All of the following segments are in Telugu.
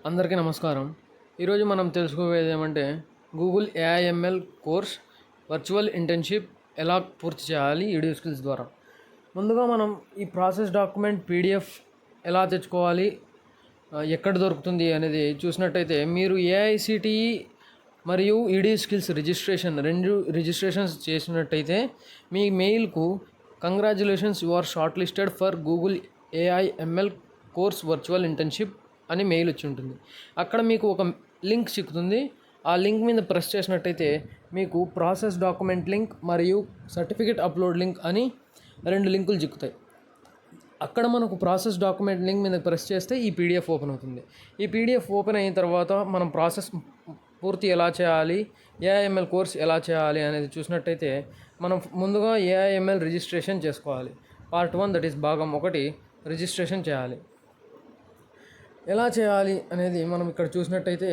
అందరికీ నమస్కారం. ఈరోజు మనం తెలుసుకోబోయేది ఏమంటే Google AIML course virtual internship ఎలా పూర్తి చేయాలి వీడియో స్కిల్స్ ద్వారా. ముందుగా మనం ఈ ప్రాసెస్ డాక్యుమెంట్ పీడిఎఫ్ ఎలా తెచ్చుకోవాలి, ఎక్కడ దొరుకుతుంది అనేది చూసినట్టయితే మీరు ఏఐసిటిఈ మరియు ఈడియో స్కిల్స్ రెండు రిజిస్ట్రేషన్స్ చేసినట్టయితే మీ మెయిల్కు congratulations you are shortlisted for Google AIML course virtual internship అని మెయిల్ వచ్చి ఉంటుంది. అక్కడ మీకు ఒక లింక్ చిక్కుతుంది. ఆ లింక్ మీద ప్రెస్ చేసినట్టయితే మీకు ప్రాసెస్ డాక్యుమెంట్ లింక్ మరియు సర్టిఫికేట్ అప్లోడ్ లింక్ అని 2 లింకులు చిక్కుతాయి. అక్కడ మనకు ప్రాసెస్ డాక్యుమెంట్ లింక్ మీద ప్రెస్ చేస్తే ఈ పీడిఎఫ్ ఓపెన్ అవుతుంది. ఈ పీడిఎఫ్ ఓపెన్ అయిన తర్వాత మనం ప్రాసెస్ పూర్తి ఎలా చేయాలి, ఏఐఎంఎల్ కోర్స్ ఎలా చేయాలి అనేది చూసినట్టయితే మనం ముందుగా ఏఐఎంఎల్ రిజిస్ట్రేషన్ చేసుకోవాలి. పార్ట్ 1 దట్ ఈస్ భాగం 1 రిజిస్ట్రేషన్ చేయాలి. ఎలా చేయాలి అనేది మనం ఇక్కడ చూసినట్టయితే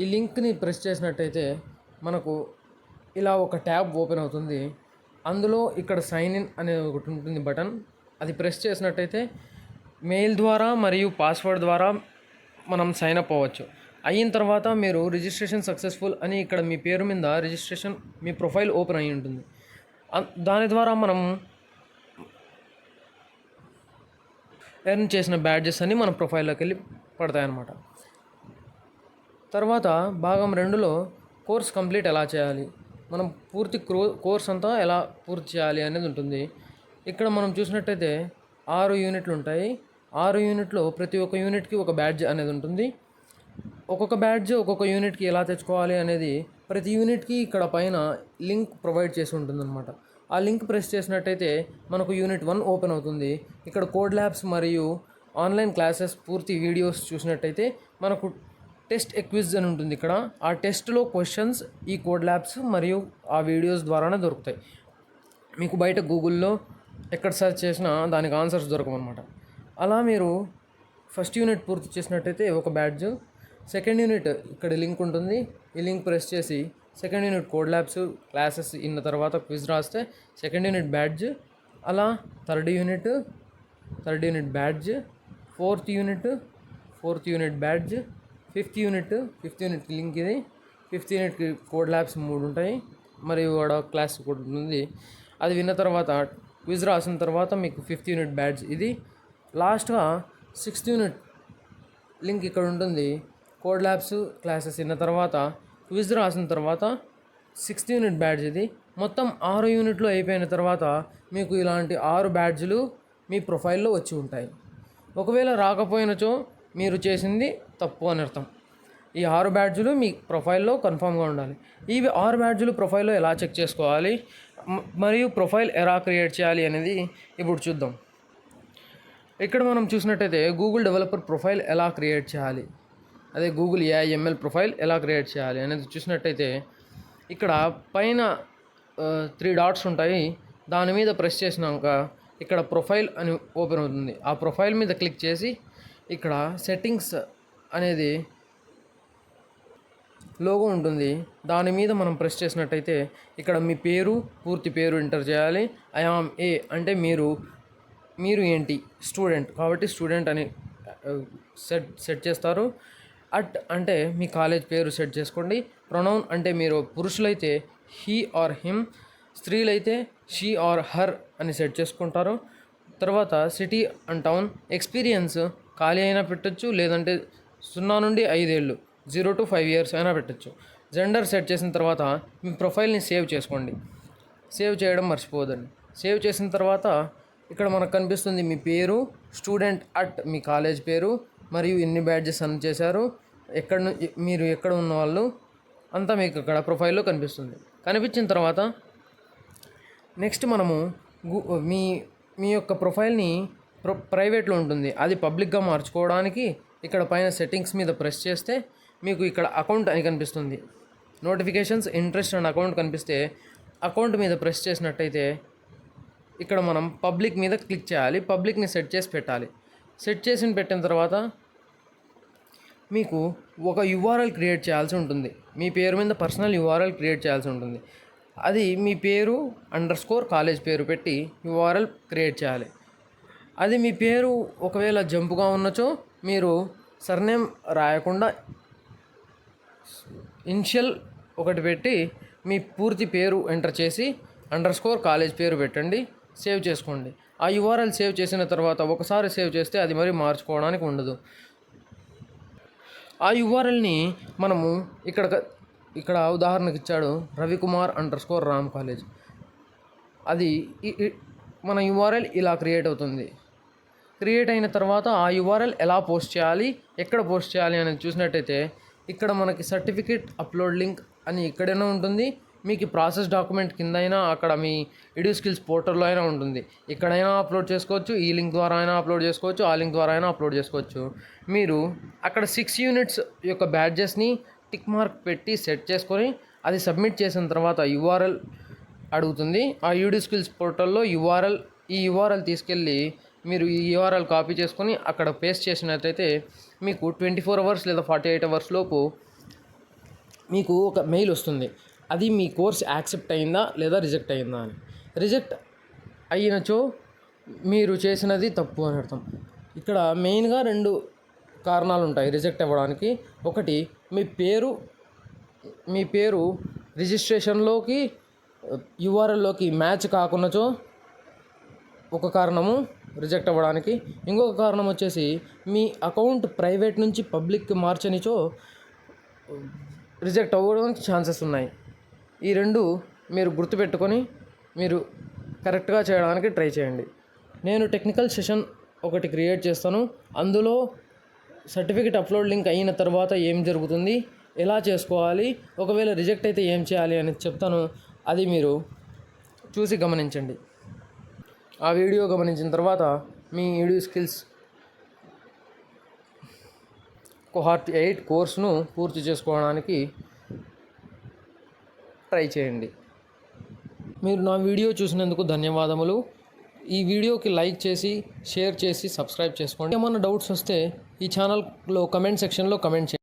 ఈ లింక్ని ప్రెస్ చేసినట్టయితే మనకు ఇలా ఒక ట్యాబ్ ఓపెన్ అవుతుంది. అందులో ఇక్కడ సైన్ ఇన్ అనే ఒకటి ఉంటుంది బటన్. అది ప్రెస్ చేసినట్టయితే మెయిల్ ద్వారా మరియు పాస్వర్డ్ ద్వారా మనం సైన్ అప్ అవ్వచ్చు. అయిన తర్వాత మీరు రిజిస్ట్రేషన్ సక్సెస్ఫుల్ అని ఇక్కడ మీ పేరు మీద రిజిస్ట్రేషన్ మీ ప్రొఫైల్ ఓపెన్ అయి ఉంటుంది. దాని ద్వారా మనం ఎర్న్ చేసిన బ్యాడ్జెస్ అన్నీ మన ప్రొఫైల్లోకి వెళ్ళి పడతాయన్నమాట. తర్వాత భాగం 2లో కోర్స్ కంప్లీట్ ఎలా చేయాలి, మనం పూర్తి కోర్స్ అంతా ఎలా పూర్తి చేయాలి అనేది ఉంటుంది. ఇక్కడ మనం చూసినట్టయితే 6 యూనిట్లు ఉంటాయి. 6 యూనిట్లో ప్రతి ఒక్క యూనిట్కి ఒక బ్యాడ్జ్ అనేది ఉంటుంది. ఒక్కొక్క బ్యాడ్జ్ ఒక్కొక్క యూనిట్కి ఎలా తెచ్చుకోవాలి అనేది ప్రతి యూనిట్కి ఇక్కడ పైన లింక్ ప్రొవైడ్ చేసి ఉంటుందన్నమాట. ఆ లింక్ ప్రెస్ చేసినట్టయితే మనకు యూనిట్ 1 ఓపెన్ అవుతుంది. ఇక్కడ కోడ్ ల్యాబ్స్ మరియు ఆన్లైన్ క్లాసెస్ పూర్తి వీడియోస్ చూసినట్టయితే మనకు టెస్ట్ ఎక్విజ్ అని ఉంటుంది. ఇక్కడ ఆ టెస్ట్లో క్వశ్చన్స్ ఈ కోడ్ ల్యాబ్స్ మరియు ఆ వీడియోస్ ద్వారానే దొరుకుతాయి. మీకు బయట గూగుల్లో ఎక్కడ సెర్చ్ చేసినా దానికి ఆన్సర్స్ దొరకమన్నమాట. అలా మీరు ఫస్ట్ యూనిట్ పూర్తి చేసినట్టయితే ఒక బ్యాడ్జ్, సెకండ్ యూనిట్ ఇక్కడ లింక్ ఉంటుంది. ఈ లింక్ ప్రెస్ చేసి second unit code labs classes ఇన్న తర్వాత క్విజ్ రాస్తే సెకండ్ యూనిట్ బ్యాడ్జ్, అలా third unit badge, fourth unit badge, fifth unit link ఇది. ఫిఫ్త్ యూనిట్కి కోడ్ ల్యాబ్స్ 3 ఉంటాయి మరియు వాడ క్లాస్ కూడా ఉంటుంది. అది విన్న తర్వాత క్విజ్ రాసిన తర్వాత మీకు ఫిఫ్త్ యూనిట్ బ్యాడ్జ్ ఇది. లాస్ట్గా సిక్స్త్ యూనిట్ లింక్ ఇక్కడ ఉంటుంది. కోడ్ ల్యాబ్స్ క్లాసెస్ విన్న తర్వాత క్విజ్ రాసిన తర్వాత 6th యూనిట్ బ్యాడ్జ్ ఇది. మొత్తం 6 యూనిట్లు అయిపోయిన తర్వాత మీకు ఇలాంటి 6 బ్యాడ్జ్లు మీ ప్రొఫైల్లో వచ్చి ఉంటాయి. ఒకవేళ రాకపోయినచో మీరు చేసింది తప్పు అని అర్థం. ఈ 6 బ్యాడ్జ్లు మీ ప్రొఫైల్లో కన్ఫామ్గా ఉండాలి. ఈ 6 బ్యాడ్జ్లు ప్రొఫైల్లో ఎలా చెక్ చేసుకోవాలి మరియు ప్రొఫైల్ ఎలా క్రియేట్ చేయాలి అనేది ఇప్పుడు చూద్దాం. ఇక్కడ మనం చూసినట్టయితే గూగుల్ డెవలపర్ ప్రొఫైల్ ఎలా క్రియేట్ చేయాలి, అదే గూగుల్ ఏఐఎంఎల్ ప్రొఫైల్ ఎలా క్రియేట్ చేయాలి అనేది చూసినట్టయితే ఇక్కడ పైన 3 డాట్స్ ఉంటాయి. దాని మీద ప్రెస్ చేసినాక ఇక్కడ ప్రొఫైల్ అని ఓపెన్ అవుతుంది. ఆ ప్రొఫైల్ మీద క్లిక్ చేసి ఇక్కడ సెట్టింగ్స్ అనేది లోగో ఉంటుంది. దాని మీద మనం ప్రెస్ చేసినట్టయితే ఇక్కడ మీ పూర్తి పేరు ఎంటర్ చేయాలి. ఐ యామ్ ఏ అంటే మీరు ఏంటి, స్టూడెంట్ కాబట్టి స్టూడెంట్ అని సెట్ చేస్తారు. అట్ అంటే మీ కాలేజ్ పేరు సెట్ చేసుకోండి. ప్రొనౌన్ అంటే మీరు పురుషులైతే హీ ఆర్ హిమ్, స్త్రీలైతే షీ ఆర్ హర్ అని సెట్ చేసుకుంటారు. తర్వాత సిటీ అండ్ టౌన్, ఎక్స్పీరియన్స్ ఖాళీ అయినా పెట్టచ్చు, లేదంటే 0 నుండి 5 ఏళ్ళు 0 to 5 years అయినా పెట్టచ్చు. జెండర్ సెట్ చేసిన తర్వాత మీ ప్రొఫైల్ని సేవ్ చేసుకోండి. సేవ్ చేయడం మర్చిపోవద్దండి. సేవ్ చేసిన తర్వాత ఇక్కడ మనకు కనిపిస్తుంది మీ పేరు, స్టూడెంట్ అట్ మీ కాలేజ్ పేరు మరియు ఎన్ని బ్యాడ్జెస్ అన్ని చేశారు, మీరు ఎక్కడ ఉన్న వాళ్ళు అంతా మీకు ఇక్కడ ప్రొఫైల్లో కనిపిస్తుంది. కనిపించిన తర్వాత నెక్స్ట్ మనము మీ యొక్క ప్రొఫైల్ని ప్రైవేట్లో ఉంటుంది, అది పబ్లిక్గా మార్చుకోవడానికి ఇక్కడ పైన సెట్టింగ్స్ మీద ప్రెస్ చేస్తే మీకు ఇక్కడ అకౌంట్ అని కనిపిస్తుంది. నోటిఫికేషన్స్, ఇంట్రెస్ట్ అండ్ అకౌంట్ కనిపిస్తే అకౌంట్ మీద ప్రెస్ చేసినట్టయితే ఇక్కడ మనం పబ్లిక్ మీద క్లిక్ చేయాలి. పబ్లిక్ని సెట్ చేసి పెట్టాలి. సెట్ చేసి పెట్టిన తర్వాత మీకు ఒక యూఆర్ఎల్ క్రియేట్ చేయాల్సి ఉంటుంది. మీ పేరు మీద పర్సనల్ యూఆర్ఎల్ క్రియేట్ చేయాల్సి ఉంటుంది. అది మీ పేరు _కాలేజ్ పేరు పెట్టి యూఆర్ఎల్ క్రియేట్ చేయాలి. అది మీ పేరు ఒకవేళ జంపుగా ఉన్నచో మీరు సర్నేమ్ రాయకుండా ఇనిషియల్ ఒకటి పెట్టి మీ పూర్తి పేరు ఎంటర్ చేసి _కాలేజ్ పేరు పెట్టండి, సేవ్ చేసుకోండి. ఆ యూఆర్ఎల్ సేవ్ చేసిన తర్వాత ఒకసారి సేవ్ చేస్తే అది మరి మార్చుకోవడానికి ఉండదు. ఆ యూఆర్ఎల్ని మనము ఇక్కడ ఉదాహరణకి ఇచ్చాడు రవికుమార్ _రామ్ కాలేజ్. అది మన యూఆర్ఎల్ ఇలా క్రియేట్ అవుతుంది. క్రియేట్ అయిన తర్వాత ఆ యూఆర్ఎల్ ఎలా పోస్ట్ చేయాలి, ఎక్కడ పోస్ట్ చేయాలి అనేది చూసినట్టయితే ఇక్కడ మనకి సర్టిఫికేట్ అప్లోడ్ లింక్ అని ఇక్కడైనా ఉంటుంది, మీకు ప్రాసెస్ డాక్యుమెంట్ కింద అయినా అక్కడ మీ ఎడ్యుస్కిల్స్ పోర్టల్లో అయినా ఉంటుంది. ఇక్కడైనా అప్లోడ్ చేసుకోవచ్చు, ఈ లింక్ ద్వారా అయినా అప్లోడ్ చేసుకోవచ్చు, ఆ లింక్ ద్వారా అయినా అప్లోడ్ చేసుకోవచ్చు. మీరు అక్కడ 6 యూనిట్స్ యొక్క బ్యాడ్జెస్ని టిక్ మార్క్ పెట్టి సెట్ చేసుకొని అది సబ్మిట్ చేసిన తర్వాత యూఆర్ఎల్ అడుగుతుంది. ఆ ఎడ్యుస్కిల్స్ పోర్టల్లో ఈ యూఆర్ఎల్ తీసుకెళ్ళి మీరు ఈ యూఆర్ఎల్ కాపీ చేసుకొని అక్కడ పేస్ట్ చేసినట్లయితే మీకు 24 అవర్స్ లేదా 48 అవర్స్ లోపు మీకు ఒక మెయిల్ వస్తుంది. అది మీ కోర్స్ యాక్సెప్ట్ అయిందా లేదా రిజెక్ట్ అయిందా అని. రిజెక్ట్ అయినచో మీరు చేసినది తప్పు అని అర్థం. ఇక్కడ మెయిన్గా 2 కారణాలు ఉంటాయి రిజెక్ట్ అవ్వడానికి. ఒకటి, మీ పేరు రిజిస్ట్రేషన్లోకి యూఆర్ఎల్లోకి మ్యాచ్ కాకున్నచో ఒక కారణము రిజెక్ట్ అవ్వడానికి. ఇంకొక కారణం వచ్చేసి మీ అకౌంట్ ప్రైవేట్ నుంచి పబ్లిక్ మార్చనిచో రిజెక్ట్ అవ్వడానికి ఛాన్సెస్ ఉన్నాయి. ఈ 2 మీరు గుర్తుపెట్టుకొని మీరు కరెక్ట్గా చేయడానికి ట్రై చేయండి. నేను టెక్నికల్ సెషన్ ఒకటి క్రియేట్ చేస్తాను. అందులో సర్టిఫికేట్ అప్లోడ్ లింక్ అయిన తర్వాత ఏం జరుగుతుంది, ఎలా చేసుకోవాలి, ఒకవేళ రిజెక్ట్ అయితే ఏం చేయాలి అనేది చెప్తాను. అది మీరు చూసి గమనించండి. ఆ వీడియో గమనించిన తర్వాత మీ ఎడ్యుస్కిల్స్ కోహార్ట్ 8 కోర్సును పూర్తి చేసుకోవడానికి ట్రై చేయండి. మీరు నా వీడియో చూసినందుకు ధన్యవాదములు. ఈ వీడియోకి లైక్ చేసి, షేర్ చేసి, సబ్స్క్రైబ్ చేసుకోండి. ఏమైనా డౌట్స్ వస్తే ఈ ఛానల్లో కమెంట్ సెక్షన్లో కమెంట్ చేయండి.